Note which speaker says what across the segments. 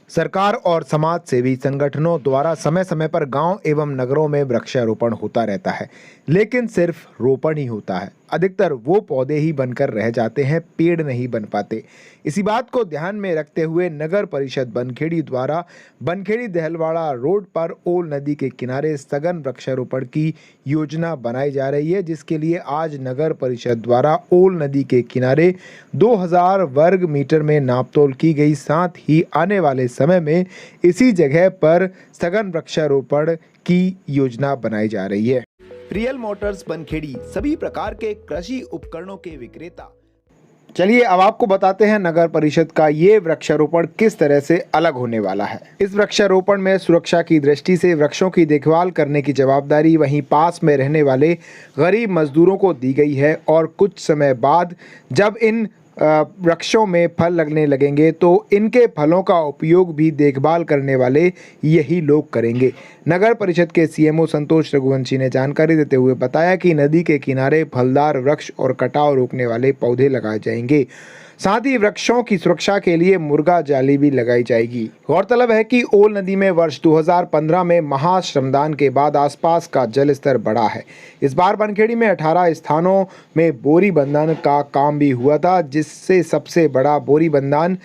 Speaker 1: सरकार और समाज सेवी संगठनों द्वारा समय समय पर गांव एवं नगरों में वृक्षारोपण होता रहता है, लेकिन सिर्फ रोपण ही होता है। अधिकतर वो पौधे ही बनकर रह जाते हैं, पेड़ नहीं बन पाते। इसी बात को ध्यान में रखते हुए नगर परिषद बनखेड़ी द्वारा बनखेड़ी दहलवाड़ा रोड पर ओल नदी के किनारे सघन वृक्षारोपण की योजना बनाई जा रही है, जिसके लिए आज नगर परिषद द्वारा ओल नदी के किनारे 2000 वर्ग मीटर में नापतोल की गई। साथ ही आने वाले समय में इसी जगह पर सघन वृक्षारोपण की योजना बनाई जा रही है।
Speaker 2: रियल मोटर्स बनखेड़ी सभी प्रकार के कृषि उपकरणों के विक्रेता।
Speaker 1: चलिए अब आपको बताते हैं नगर परिषद का ये वृक्षारोपण किस तरह से अलग होने वाला है। इस वृक्षारोपण में सुरक्षा की दृष्टि से वृक्षों की देखभाल करने की जवाबदारी वहीं पास में रहने वाले गरीब मजदूरों को दी गई है और कुछ समय बाद जब इन वृक्षों में फल लगने लगेंगे तो इनके फलों का उपयोग भी देखभाल करने वाले यही लोग करेंगे। नगर परिषद के सीएमओ संतोष रघुवंशी ने जानकारी देते हुए बताया कि नदी के किनारे फलदार वृक्ष और कटाव रोकने वाले पौधे लगाए जाएंगे। साथ ही वृक्षों की सुरक्षा के लिए मुर्गा जाली भी लगाई जाएगी। गौरतलब है कि ओल नदी में वर्ष 2015 में महाश्रमदान के बाद आसपास का जल स्तर बढ़ा है। इस बार बनखेड़ी में 18 स्थानों में बोरी बंधन का काम भी हुआ था, जिससे सबसे बड़ा बोरी बंधन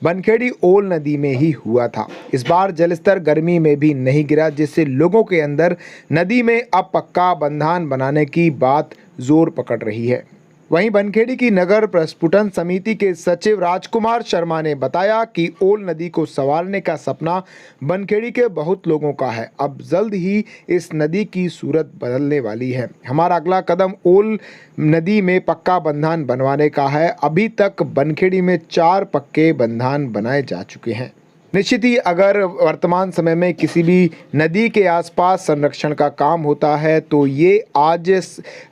Speaker 1: बनखेड़ी ओल नदी में ही हुआ था। इस बार जलस्तर गर्मी में भी नहीं गिरा, जिससे लोगों के अंदर नदी में अब पक्का बंधन बनाने की बात जोर पकड़ रही है। वहीं बनखेड़ी की नगर प्रस्फुटन समिति के सचिव राजकुमार शर्मा ने बताया कि ओल नदी को संवारने का सपना बनखेड़ी के बहुत लोगों का है। अब जल्द ही इस नदी की सूरत बदलने वाली है। हमारा अगला कदम ओल नदी में पक्का बंधन बनवाने का है। अभी तक बनखेड़ी में 4 पक्के बंधन बनाए जा चुके हैं। निश्चित ही अगर वर्तमान समय में किसी भी नदी के आसपास संरक्षण का काम होता है तो ये आज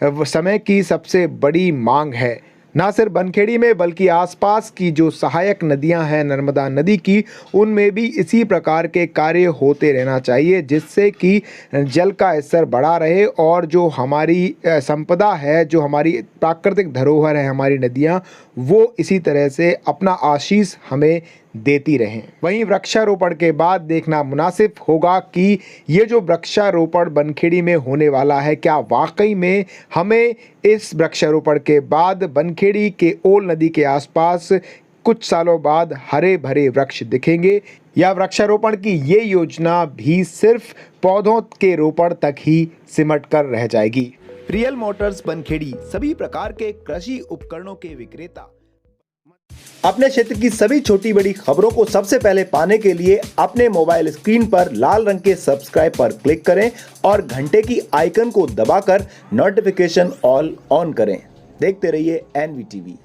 Speaker 1: समय की सबसे बड़ी मांग है। ना सिर्फ बनखेड़ी में बल्कि आसपास की जो सहायक नदियां हैं नर्मदा नदी की, उनमें भी इसी प्रकार के कार्य होते रहना चाहिए, जिससे कि जल का स्तर बढ़ा रहे और जो हमारी संपदा है, जो हमारी प्राकृतिक धरोहर है, हमारी नदियां, वो इसी तरह से अपना आशीष हमें देती रहें। वहीं वृक्षारोपण के बाद देखना मुनासिब होगा कि ये जो वृक्षारोपण बनखेड़ी में होने वाला है, क्या वाकई में हमें इस वृक्षारोपण के बाद बनखेड़ी के ओल नदी के आसपास कुछ सालों बाद हरे भरे वृक्ष दिखेंगे, या वृक्षारोपण की ये योजना भी सिर्फ पौधों के रोपण तक ही सिमट कर रह जाएगी।
Speaker 2: रियल मोटर्स बनखेड़ी सभी प्रकार के कृषि उपकरणों के विक्रेता। अपने क्षेत्र की सभी छोटी बड़ी खबरों को सबसे पहले पाने के लिए अपने मोबाइल स्क्रीन पर लाल रंग के सब्सक्राइब पर क्लिक करें और घंटे की आइकन को दबाकर नोटिफिकेशन ऑल ऑन करें। देखते रहिए NV TV।